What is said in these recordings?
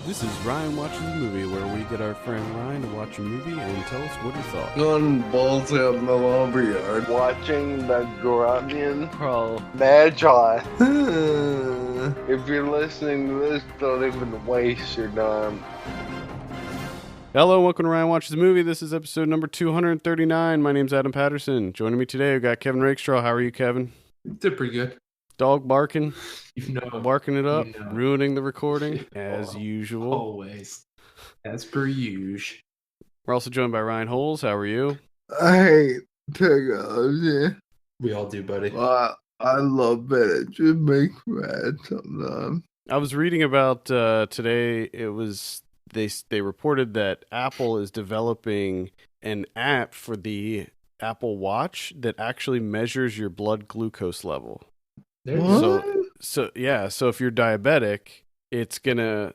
This is Ryan Watches a Movie, where we get our friend Ryan to watch a movie and tell us what he thought. On balls out in the laundry yard. Watching the Grunion Pro Magi. If you're listening to this, don't even waste your time. Hello, welcome to Ryan Watches a Movie. This is episode number 239. My name's Adam Patterson. Joining me today, we've got Kevin Rakestraw. How are you, Kevin? Did pretty good. Dog barking, barking it up, ruining the recording, as usual. Always. As per usual. We're also joined by Ryan Holes. How are you? I hate technology. We all do, buddy. I love it. It just makes me mad sometimes. I was reading about today. It was they reported that Apple is developing an app for the Apple Watch that actually measures your blood glucose level. What? So if you're diabetic, it's gonna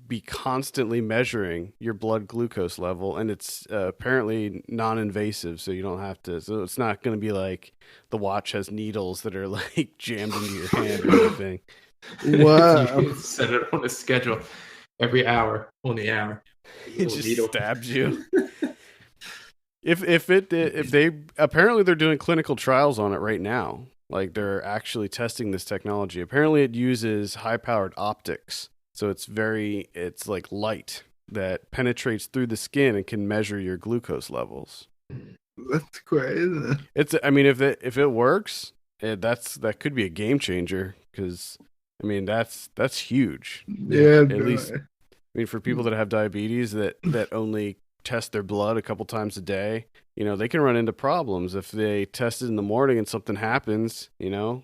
be constantly measuring your blood glucose level, and it's apparently non-invasive, so you don't have to. So it's not gonna be like the watch has needles that are like jammed into your hand or anything. Wow. You set it on a schedule every hour on the hour. It just stabs you. If they apparently they're doing clinical trials on it right now. Like, they're actually testing this technology. Apparently it uses high-powered optics. So it's like light that penetrates through the skin and can measure your glucose levels. That's crazy. If it works, that could be a game changer, because that's huge. Yeah, At least for people that have diabetes that only test their blood a couple times a day, they can run into problems if they test it in the morning and something happens, they get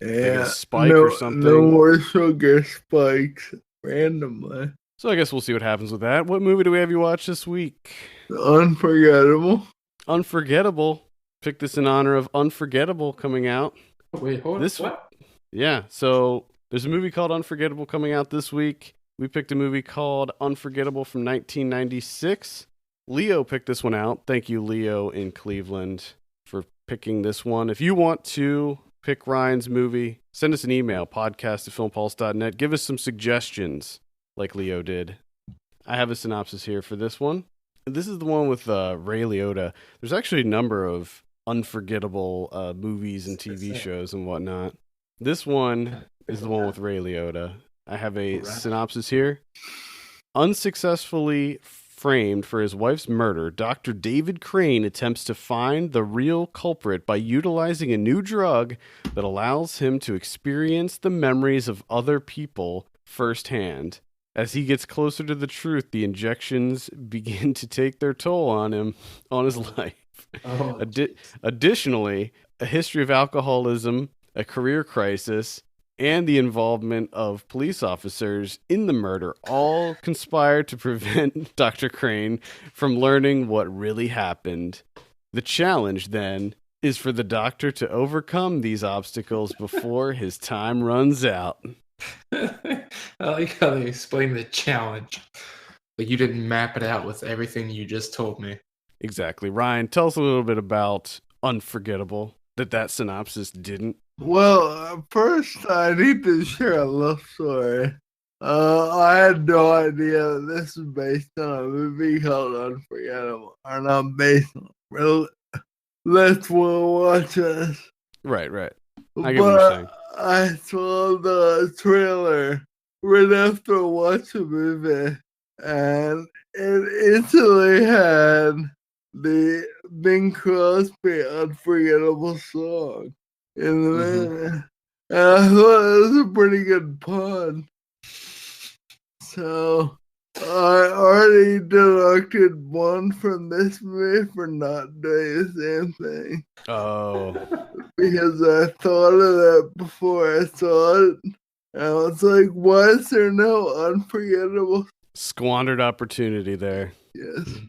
a spike or something. No more sugar spikes randomly. So I guess we'll see what happens with that. What movie do we have you watch this week? Unforgettable. Unforgettable. Picked this in honor of Unforgettable coming out. Wait, hold on. What? Yeah, so there's a movie called Unforgettable coming out this week. We picked a movie called Unforgettable from 1996. Leo picked this one out. Thank you, Leo in Cleveland, for picking this one. If you want to pick Ryan's movie, send us an email, podcast@filmpulse.net. Give us some suggestions, like Leo did. I have a synopsis here for this one. This is the one with Ray Liotta. There's actually a number of unforgettable movies and TV shows and whatnot. This one is the one with Ray Liotta. I have a synopsis here. Unsuccessfully framed for his wife's murder, Dr. David Crane attempts to find the real culprit by utilizing a new drug that allows him to experience the memories of other people firsthand. As he gets closer to the truth, the injections begin to take their toll on his life. Additionally, a history of alcoholism, a career crisis, and the involvement of police officers in the murder all conspire to prevent Dr. Crane from learning what really happened. The challenge, then, is for the doctor to overcome these obstacles before his time runs out. I like how they explain the challenge, but you didn't map it out with everything you just told me. Exactly. Ryan, tell us a little bit about Unforgettable that synopsis didn't. Well, first I need to share a love story. I had no idea that this is based on a movie called Unforgettable. Or not based on it. Let's watch this. Right. I get what you're saying. I saw the trailer right after I watched the movie, and it instantly had the Bing Crosby Unforgettable song in the movie. And I thought it was a pretty good pun. So I already deducted one from this movie for not doing the same thing. Oh. Because I thought of that before I saw it. And I was like, why is there no Unforgettable? Squandered opportunity there. Yes.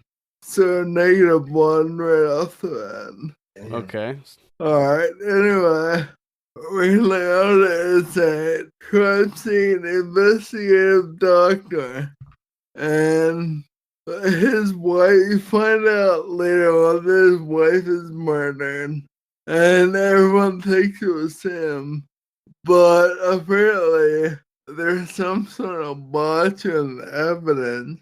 So -1 right off the bat. Okay. Alright, anyway. Ray Liotta is a crime scene investigative doctor. And his wife, you find out later on that his wife is murdered. And everyone thinks it was him. But apparently, there's some sort of botch in the evidence.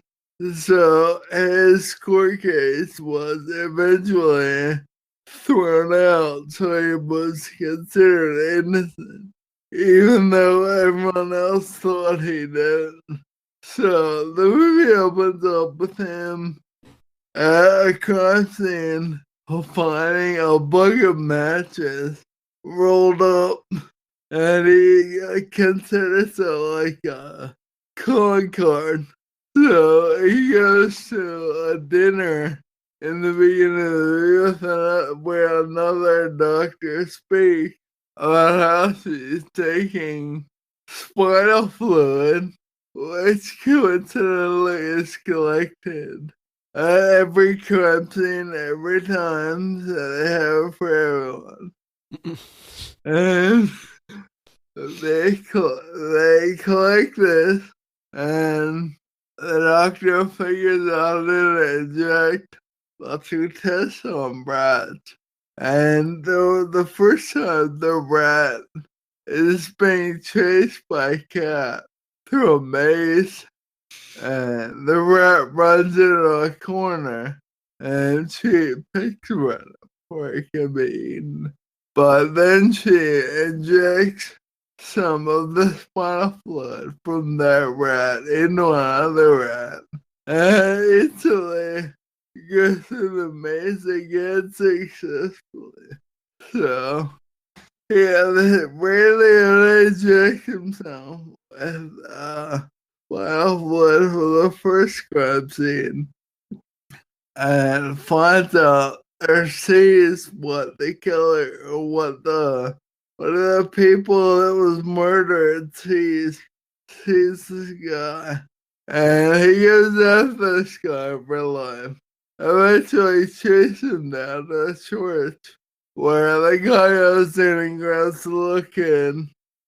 So his court case was eventually thrown out, so he was considered innocent, even though everyone else thought he did. So the movie opens up with him at a crime scene finding a bag of matches rolled up, and he considers it like a calling card. So he goes to a dinner in the beginning of the youth where another doctor speaks about how she's taking spinal fluid, which coincidentally is collected at every crime scene every time, so they have it for everyone. And they collect this, and the doctor figures out to inject a few tests on rats. And the first time the rat is being chased by a cat through a maze, and the rat runs into a corner, and she picks it up before it can be eaten. But then she injects some of the spinal fluid from that rat into another rat, and instantly goes through the maze again successfully. So, yeah, Ray Liotta injects himself with spinal fluid for the first crime scene, and finds out or sees what the killer or what the people that was murdered sees this guy, and he goes after this guy for life. Eventually chases him down to a church where the guy goes in and grabs the little kid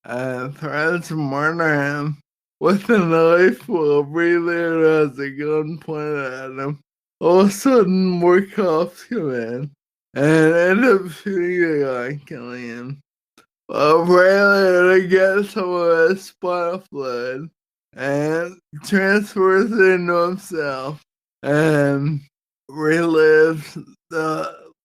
and threatens to murder him with a knife while Ray Liotta has a gun pointed at him. All of a sudden, more cops come in and end up shooting the guy and killing him. Ray Liotta gets some of his spinal fluid and transfers it into himself and relives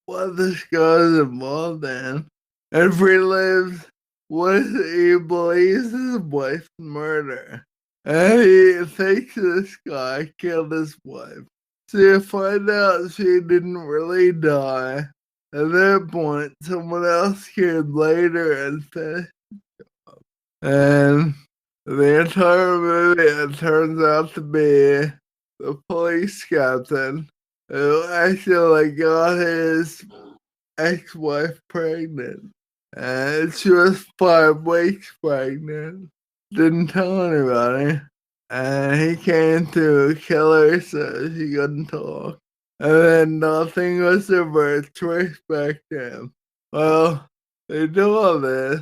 what this guy's involved in, and relives what he believes his wife's murder. And he thinks this guy killed his wife. So you find out she didn't really die. At that point, someone else came later and finished the job. And the entire movie, it turns out to be the police captain who actually got his ex-wife pregnant. And she was 5 weeks pregnant. Didn't tell anybody. And he came to kill her so she couldn't talk. And then nothing was ever traced back to him. Well, they do all this,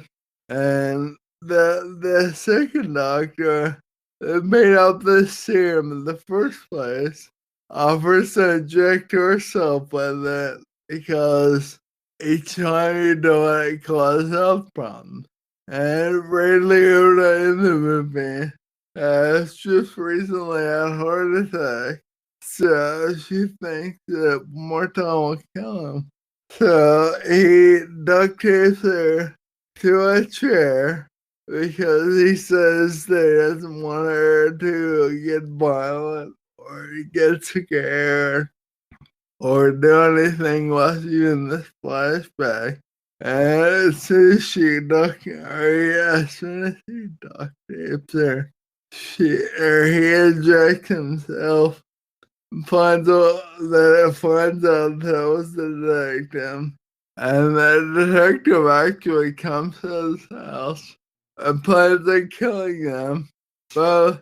and the second doctor that made up this serum in the first place offers to inject herself with it because each time you do it, it causes health problems. And Ray Liotta in the movie has just recently had a heart attack, so she thinks that more time will kill him. So he duct tapes her to a chair because he says that he doesn't want her to get violent or get scared or do anything while she's in this flashback. And as soon as she duct tapes her, he injects himself, finds out that was the detective, and the detective actually comes to his house and plans on killing them both,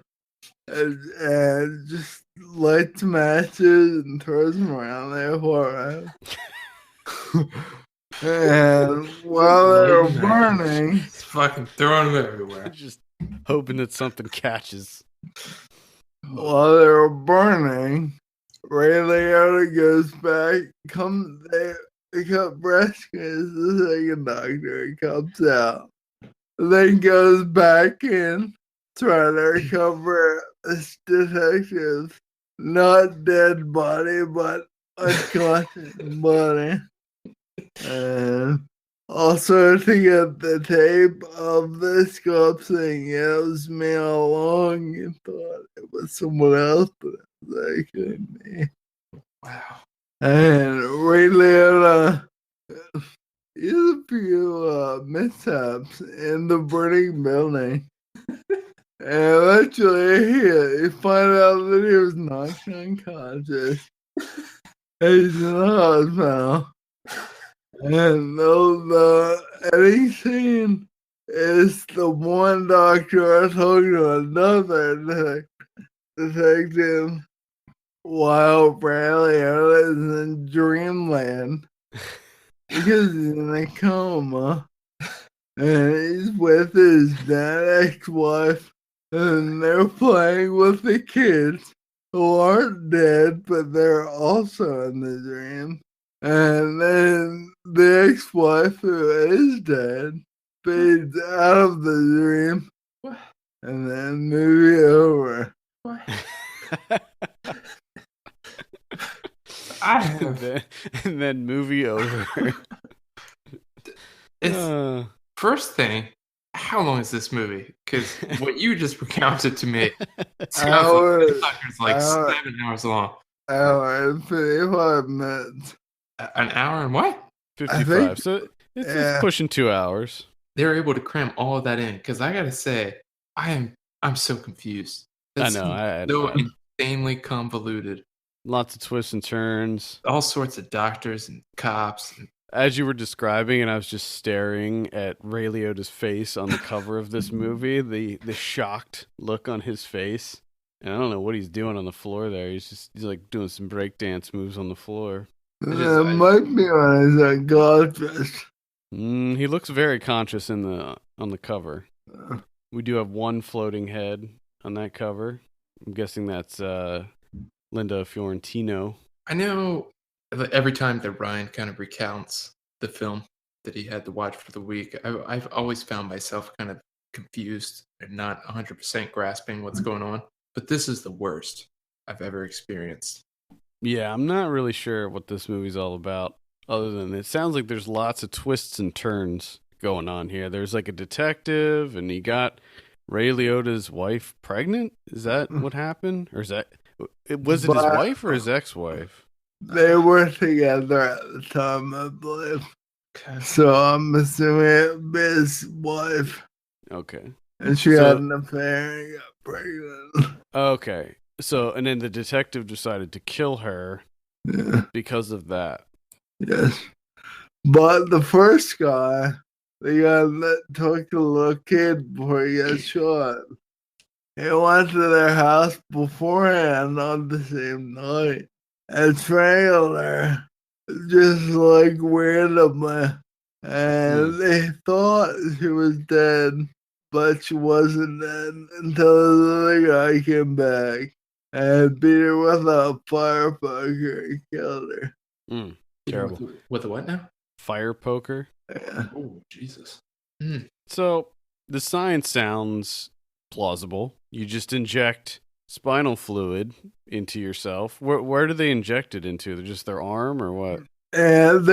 and just lights matches and throws them around there for him. And while they're burning, it's fucking throwing them everywhere. Just hoping that something catches. While they're burning, Ray Liotta goes back, rescues the second doctor, comes out, then goes back in trying to recover this detective's not dead body, but unconscious body. And also to get the tape of this cop saying it was me all along and thought it was someone else, but it couldn't be. Wow. And Ray Liotta, he had a few mishaps in the burning building. And eventually he find out that he was knocked unconscious. He's in the hospital. And the ending scene is the one doctor talking to another detective while Bradley is in dreamland because he's in a coma. And he's with his dead ex-wife, and they're playing with the kids who aren't dead, but they're also in the dream. And then the ex-wife, who is dead, fades out of the dream. What? And then movie over. What? and then movie over. It's first thing. How long is this movie? Because what you just recounted to me sounds like 7 hours long. Hour and 55 minutes. An hour and what? 55. So it's pushing 2 hours. They're able to cram all of that in. Because I gotta say, I'm so confused. I know. So insanely convoluted. Lots of twists and turns. All sorts of doctors and cops. As you were describing, and I was just staring at Ray Liotta's face on the cover of this movie, the shocked look on his face. And I don't know what he's doing on the floor there. He's like doing some breakdance moves on the floor. That might be on his goldfish. He looks very conscious on the cover. We do have one floating head on that cover. I'm guessing that's Linda Fiorentino. I know every time that Ryan kind of recounts the film that he had to watch for the week, I've always found myself kind of confused and not 100% grasping what's going on. But this is the worst I've ever experienced. Yeah, I'm not really sure what this movie's all about, other than it sounds like there's lots of twists and turns going on here. There's like a detective, and he got Ray Liotta's wife pregnant? Is that what happened? Or was it his wife or his ex-wife? They were together at the time, I believe. Okay. So I'm assuming his wife. Okay. And she had an affair and got pregnant. Okay. So, and then the detective decided to kill her because of that. Yes. But the first guy, the guy that took the little kid before he got shot, he went to their house beforehand on the same night and strangled her, just like randomly. And they thought she was dead, but she wasn't dead until the other guy came back and beat her with a fire poker and killed her. Terrible. With a what now? Fire poker? Yeah. Oh, Jesus. So, the science sounds plausible. You just inject spinal fluid into yourself. Where do they inject it into? Just their arm or what? And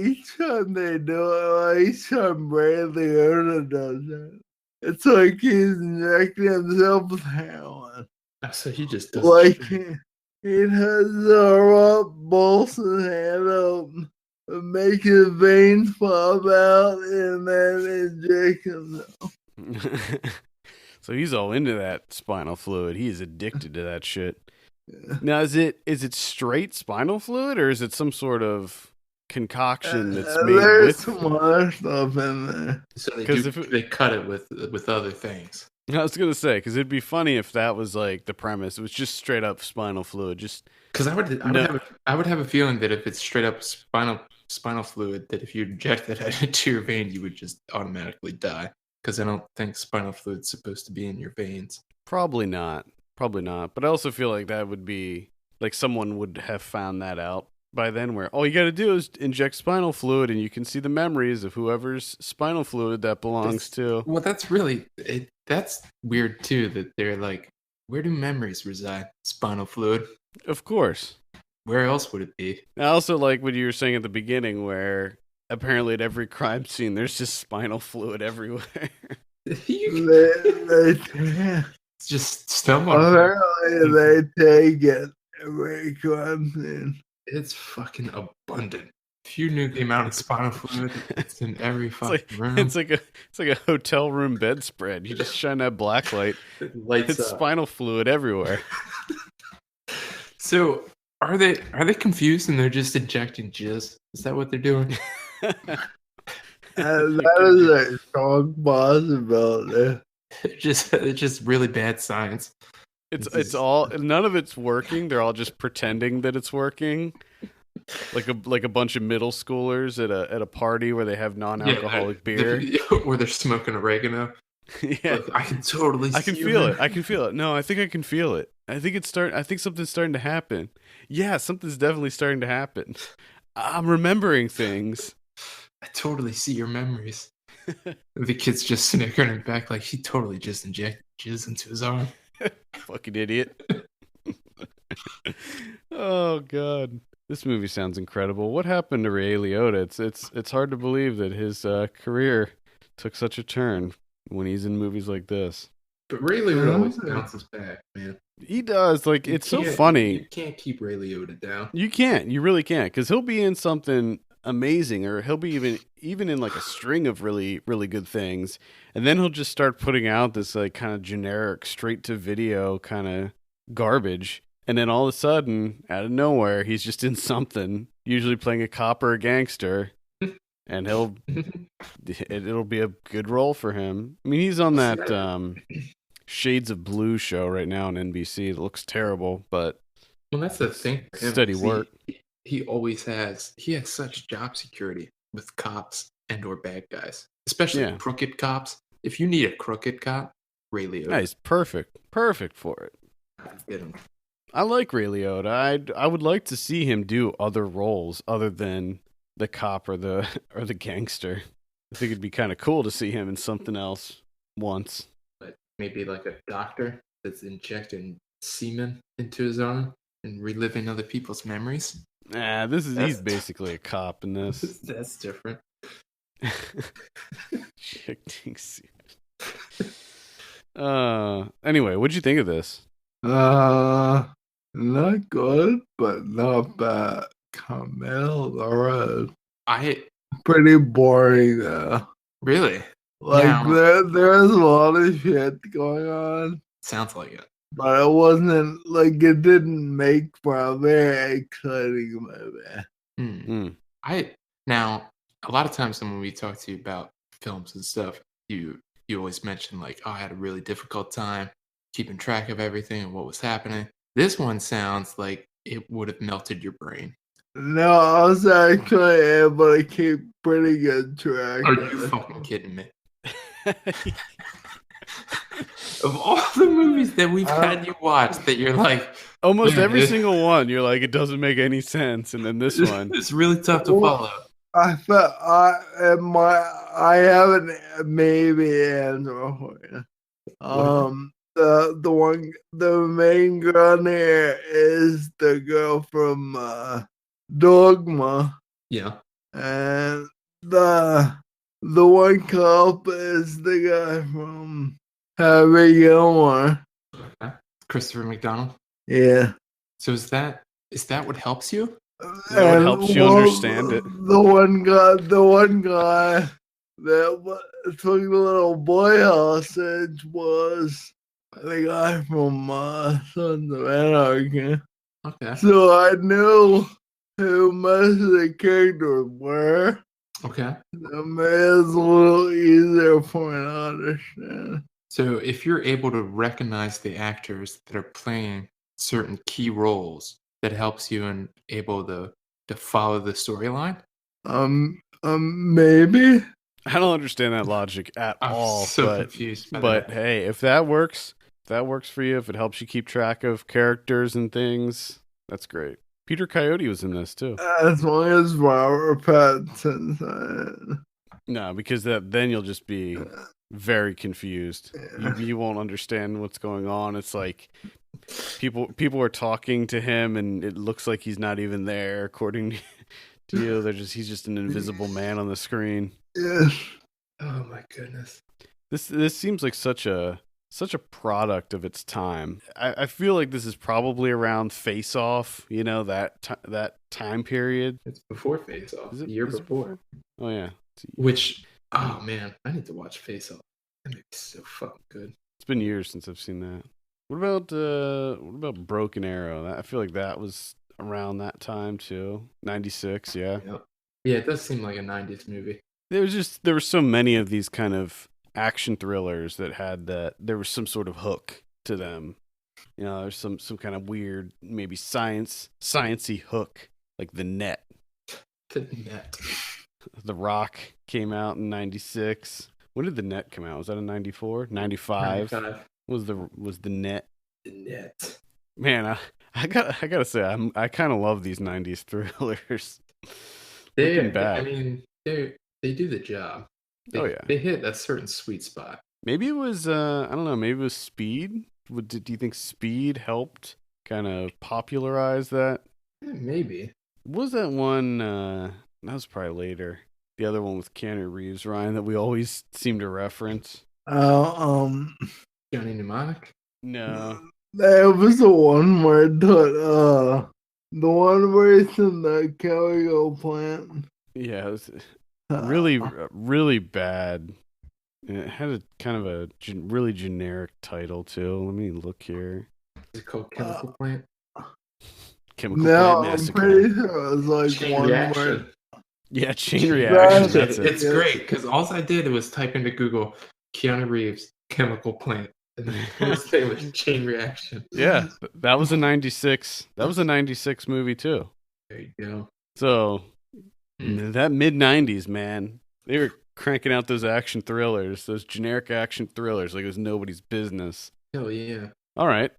each time they do it, each time Ray Liotta does it, it's like he's injecting himself with heroin. So he just does like he has rub both his hand up, make his veins pop out, and then inject himself. So he's all into that spinal fluid. He is addicted to that shit. Yeah. Now, is it straight spinal fluid, or is it some sort of concoction that's made there's with some other stuff in there? So they cut it with other things. I was gonna say, because it'd be funny if that was like the premise. It was just straight up spinal fluid. Just because I would have a feeling that if it's straight up spinal fluid, that if you inject that into your vein, you would just automatically die. Because I don't think spinal fluid's supposed to be in your veins. Probably not. But I also feel like that would be like someone would have found that out by then where all you got to do is inject spinal fluid and you can see the memories of whoever's spinal fluid that belongs to. Well, that's that's weird too, that they're like, where do memories reside? Spinal fluid. Of course. Where else would it be? I also like what you were saying at the beginning where apparently at every crime scene there's just spinal fluid everywhere. It's just someone. Apparently, they take it every crime scene. It's fucking abundant. If you knew the amount of spinal fluid it's in every fucking room. It's like a hotel room bedspread. You just shine that black light. It's spinal fluid everywhere. So are they confused and they're just injecting jizz? Is that what they're doing? That is a strong possibility. It's just really bad science. It's all, none of it's working. They're all just pretending that it's working. Like a bunch of middle schoolers at a party where they have non-alcoholic beer, where they're smoking oregano. Yeah, like, I can totally. I can feel it. I can feel it. No, I think I can feel it. I think something's starting to happen. Yeah, something's definitely starting to happen. I'm remembering things. I totally see your memories. The kid's just snickering in the back like he totally just injected jizz into his arm. Fucking idiot. Oh god. This movie sounds incredible. What happened to Ray Liotta? It's hard to believe that his career took such a turn when he's in movies like this. But Ray Liotta always bounces back, man. He does. Like, it's so funny. You can't keep Ray Liotta down. You can't. You really can't. Because he'll be in something amazing, or he'll be even in like a string of really, really good things. And then he'll just start putting out this like kind of generic, straight to video kind of garbage. And then all of a sudden, out of nowhere, he's just in something, usually playing a cop or a gangster. And it'll be a good role for him. I mean, he's on that Shades of Blue show right now on NBC. It looks terrible, but well, that's the thing. Steady work. He always has. He has such job security with cops and or bad guys, especially crooked cops. If you need a crooked cop, Ray Liotta. Yeah, he's perfect for it. Get him. I like Ray Liotta. I would like to see him do other roles other than the cop or the gangster. I think it'd be kind of cool to see him in something else once. But maybe like a doctor that's injecting semen into his arm and reliving other people's memories. Nah, he's basically a cop in this. That's different. Injecting semen. Anyway, what'd you think of this? Not good, but not bad. Camille Laura. Pretty boring though. Really? Like there's a lot of shit going on. Sounds like it. But it wasn't like it didn't make for a very exciting movie. Now a lot of times when we talk to you about films and stuff, you always mention like, oh, I had a really difficult time keeping track of everything and what was happening. This one sounds like it would have melted your brain. No, I was actually able to keep pretty good track. Are you fucking kidding me? Of all the movies that we've had you watch, that you're like, almost every single one, you're like, it doesn't make any sense, and then this one, it's really tough to follow. I felt I have an maybe answer for you. The main girl here is the girl from Dogma. Yeah. And the one cop is the guy from Harry Gilmore. Okay. Christopher McDonald. Yeah. So is that what helps you? That helps you understand it. The one guy that took the little boy hostage was the guy from Sons of Anarchy. Okay. So I knew who most of the characters were. Okay. It made it a little easier for me to understand. So if you're able to recognize the actors that are playing certain key roles, that helps you and able to follow the storyline? Maybe. I don't understand that logic at all. I'm so confused. But hey, if that works for you, if it helps you keep track of characters and things, that's great. Peter Coyote was in this too. As long as Robert Pattinson's in it. No, because then you'll just be very confused. Yeah. You won't understand what's going on. It's like people are talking to him, and it looks like he's not even there. According to you, he's just an invisible man on the screen. Yes. Oh my goodness. This seems like such a product of its time. I feel like this is probably around Face Off. You know, that time period. It's before Face Off. Is it The year is it before. Oh yeah. Which, oh man, I need to watch Face Off. That movie's so fucking good. It's been years since I've seen that. What about Broken Arrow? I feel like that was around that time too. 96, yeah. Yep. Yeah, it does seem like a 90s movie. There were so many of these kind of action thrillers that had there was some sort of hook to them. You know, there's some kind of weird, maybe sciencey hook, like The Net. The Net. The Rock came out in 96. When did The Net come out? Was that in 94? 95? 95. Was The Net? The Net. Man, I gotta say, I kind of love these 90s thrillers. Looking back. I mean, they do the job. They hit a certain sweet spot. Maybe it was I don't know. Maybe it was Speed. Do you think Speed helped kind of popularize that? Yeah, maybe. What was that one? That was probably later. The other one with Keanu Reeves, Ryan, that we always seem to reference. Johnny Mnemonic? No. That was the one where the one where it's in the chemical plant. Yeah, it was really, really bad. And it had a kind of a really generic title too. Let me look here. Is it called Chemical Plant? Chemical Plant I'm Massacre. pretty sure it was like Chain one Reaction. where. Yeah, Chain Reaction. That's It's it. great because all I did was type into Google Keanu Reeves Chemical Plant, and the first thing was Chain Reaction. Yeah, that was a 96. That was a 96 movie too. There you go. So that mid 90s, man, they were cranking out those action thrillers, those generic action thrillers like it was nobody's business. Hell yeah. All right,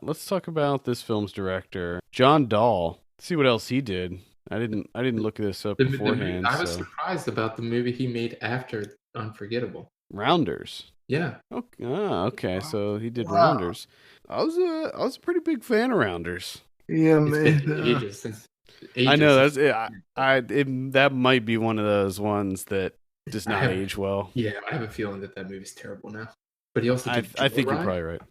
let's talk about this film's director, John Dahl. See what else he did. I didn't look this up beforehand. I was so. surprised about the movie he made after Unforgettable. Rounders. Yeah. Okay, okay. So he did Wow. Rounders. I was a pretty big fan of Rounders. Yeah, It's man. been ages since. I know that's it. That might be one of those ones that does not age well. Yeah, I have a feeling that movie's terrible now. But he also did I think you're Joyride. probably right.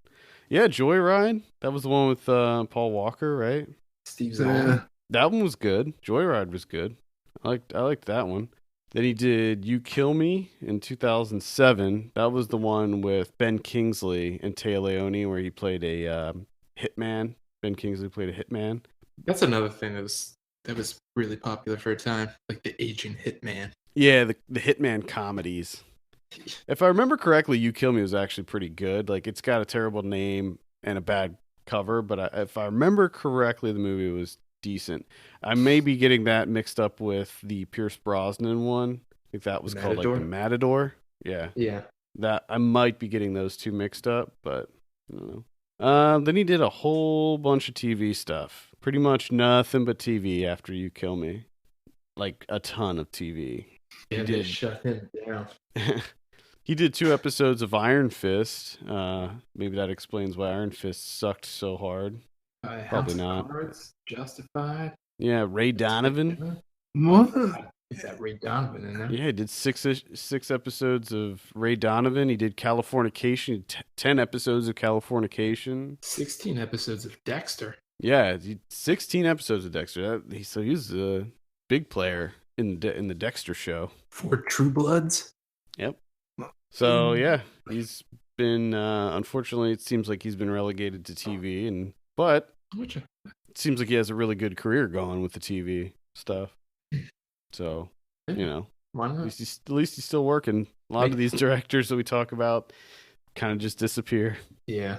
Yeah, Joyride. That was the one with Paul Walker, right? Steve Yeah. Zahn. That one was good. Joyride was good. I liked that one. Then he did You Kill Me in 2007. That was the one with Ben Kingsley and Téa Leoni where he played a hitman. Ben Kingsley played a hitman. That's another thing that was really popular for a time, like the aging hitman. Yeah, the hitman comedies. If I remember correctly, You Kill Me was actually pretty good. Like, it's got a terrible name and a bad cover, but if I remember correctly, the movie was decent. I may be getting that mixed up with the Pierce Brosnan one. I think that was called like The Matador. Yeah. Yeah. That I might be getting those two mixed up, but I don't know. Then he did a whole bunch of TV stuff. Pretty much nothing but TV after You Kill Me. Like a ton of TV. Yeah, they shut him down. He did 2 episodes of Iron Fist. Maybe that explains why Iron Fist sucked so hard. Probably not. Justified. Yeah, Ray Donovan. What? Is that Ray Donovan in there? Yeah, he did 6 episodes of Ray Donovan. He did Californication. 10 episodes of Californication. 16 episodes of Dexter. Yeah, 16 episodes of Dexter. So he's a big player in the Dexter show. 4 True Bloods. Yep. So yeah, he's been unfortunately it seems like he's been relegated to TV, but it seems like he has a really good career going with the TV stuff. So, you know, at least he's still working. A lot of these directors that we talk about kind of just disappear. Yeah.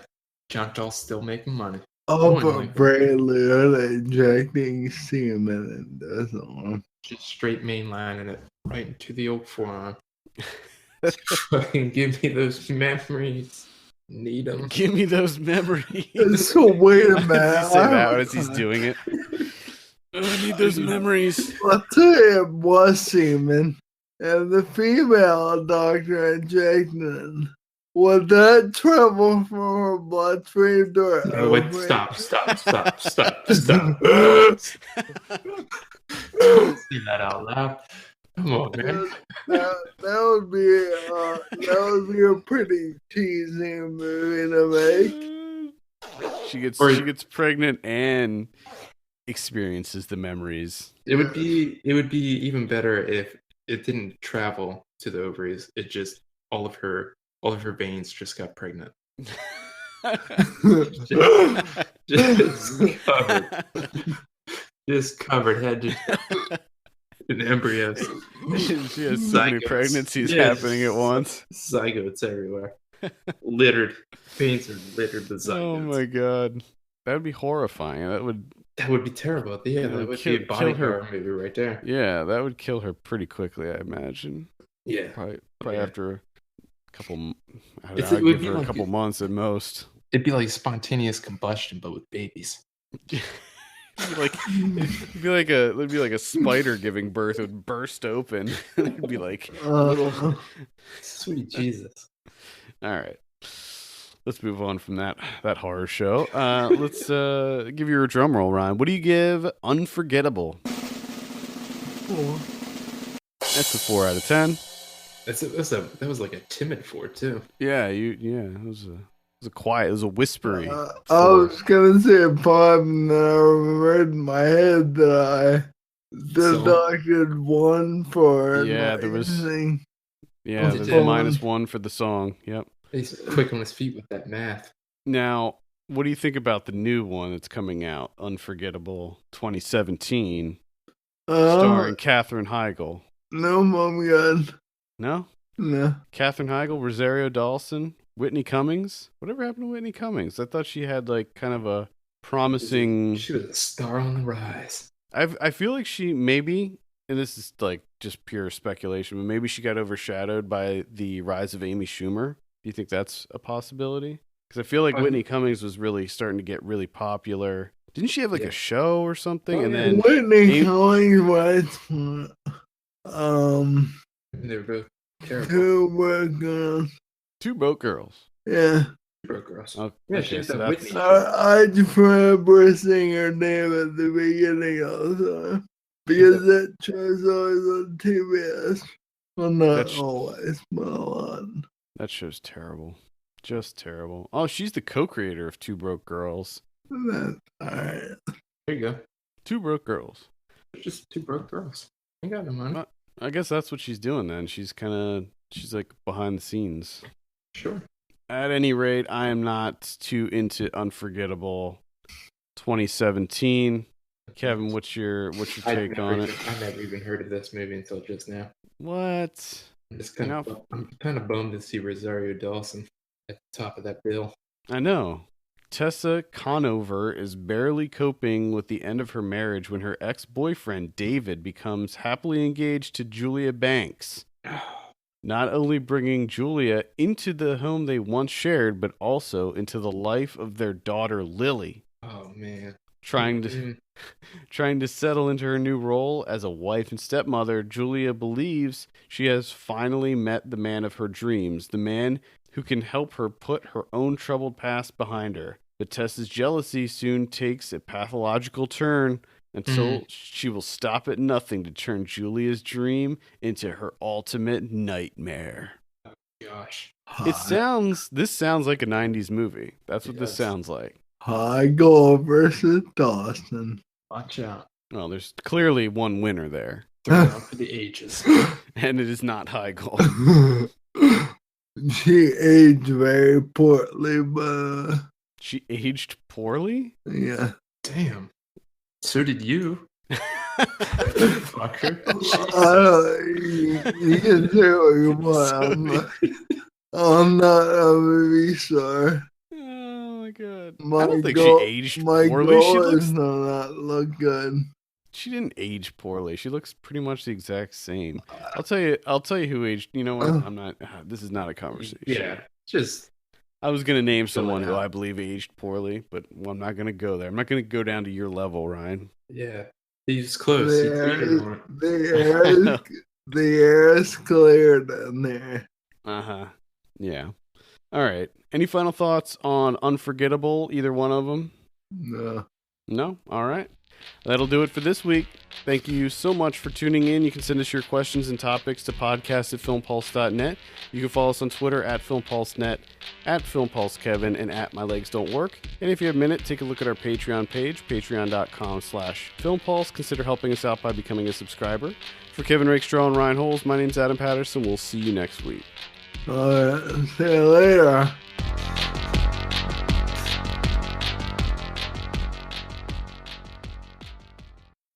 John Dahl's still making money. Oh, but Ray Liotta injecting semen in this one. Just straight mainlining it right into the old forearm. Fucking give me those memories. Need them. Give me those memories. So wait a minute. Does he say that as he's doing it? I need those memories. Let's say it was semen, and the female doctor injected. Would that travel from her bloodstream to her No, wait, ovary? stop. Don't say that out loud. Come on, man. That would be a pretty cheesy movie to make. She gets pregnant and experiences the memories. It would be even better if it didn't travel to the ovaries. It just all of her veins just got pregnant. just covered head to toe in embryos. She has so many pregnancies happening at once. Zygotes everywhere. Littered. Veins are littered with zygotes. Oh my god. That would be horrifying. That would be terrible. Yeah, that would be a bodyguard movie right there. Yeah, that would kill her pretty quickly, I imagine. Yeah. Probably after a couple, I'd it would give her a couple months at most. It'd be like spontaneous combustion, but with babies. It'd be like a spider giving birth. It would burst open. It'd be like sweet Jesus. All right. Let's move on from that horror show. Let's give you a drum roll, Ryan. What do you give Unforgettable? 4. That's a 4 out of 10. That was like a timid 4 too. Yeah, it was a quiet, it was a whispery. I was gonna say 5, and then I remembered in my head that I deducted 1 for there was a -1 for the song. Yep. He's quick on his feet with that math. Now, what do you think about the new one that's coming out, Unforgettable 2017, starring Katherine Heigl? No, Mom, God. No? No. Katherine Heigl, Rosario Dawson, Whitney Cummings. Whatever happened to Whitney Cummings? I thought she had like kind of a promising. She was a star on the rise. I feel like she maybe, and this is like just pure speculation, but maybe she got overshadowed by the rise of Amy Schumer. Do you think that's a possibility? Because I feel like Whitney Cummings was really starting to get really popular. Didn't she have like a show or something? And then Whitney Cummings was they were both terrible. 2 Broke Girls. 2 Broke Girls. Yeah. Broke Girls. Oh, yeah, okay, she's so that Whitney. I just remember seeing her name at the beginning of the time. Because that show's always on TBS. Well, not always, but a lot. That show's terrible. Just terrible. Oh, she's the co-creator of 2 Broke Girls. That's alright. There you go. 2 Broke Girls. Just 2 broke girls. I got no money. I guess that's what she's doing then. She's like behind the scenes. Sure. At any rate, I am not too into Unforgettable 2017. Kevin, what's your take on it? I never even heard of this movie until just now. What? I'm kind of bummed to see Rosario Dawson at the top of that bill. I know. Tessa Conover is barely coping with the end of her marriage when her ex-boyfriend David becomes happily engaged to Julia Banks. Not only bringing Julia into the home they once shared, but also into the life of their daughter Lily. Oh man. Trying to settle into her new role as a wife and stepmother, Julia believes she has finally met the man of her dreams, the man who can help her put her own troubled past behind her. But Tessa's jealousy soon takes a pathological turn until she will stop at nothing to turn Julia's dream into her ultimate nightmare. Oh, gosh. This sounds like a 90s movie. That's what this sounds like. Heigl versus Dawson. Watch out. Well, there's clearly one winner there. Throw it out for the ages. And it is not Heigl. She aged very poorly, but... She aged poorly? Yeah. Damn. So did you. Fucker. You can say what you want. I'm not a movie star. Oh my god. I don't think she aged poorly. She does not look good. She didn't age poorly. She looks pretty much the exact same. I'll tell you who aged. You know what? I'm not. This is not a conversation. Yeah, just. I was gonna name someone who I believe aged poorly, but I'm not gonna go there. I'm not gonna go down to your level, Ryan. Yeah, He's close. He cheated on it. The air is clear down there. Yeah. All right. Any final thoughts on Unforgettable? Either one of them? No? All right. That'll do it for this week. Thank you so much for tuning in. You can send us your questions and topics to podcast@filmpulse.net. You can follow us on Twitter @FilmPulseNet, @FilmPulseKevin, and @MyLegsDon'tWork. And if you have a minute, take a look at our Patreon page, patreon.com/FilmPulse. Consider helping us out by becoming a subscriber. For Kevin Rakestraw and Ryan Holes, my name's Adam Patterson. We'll see you next week. All right. See you later.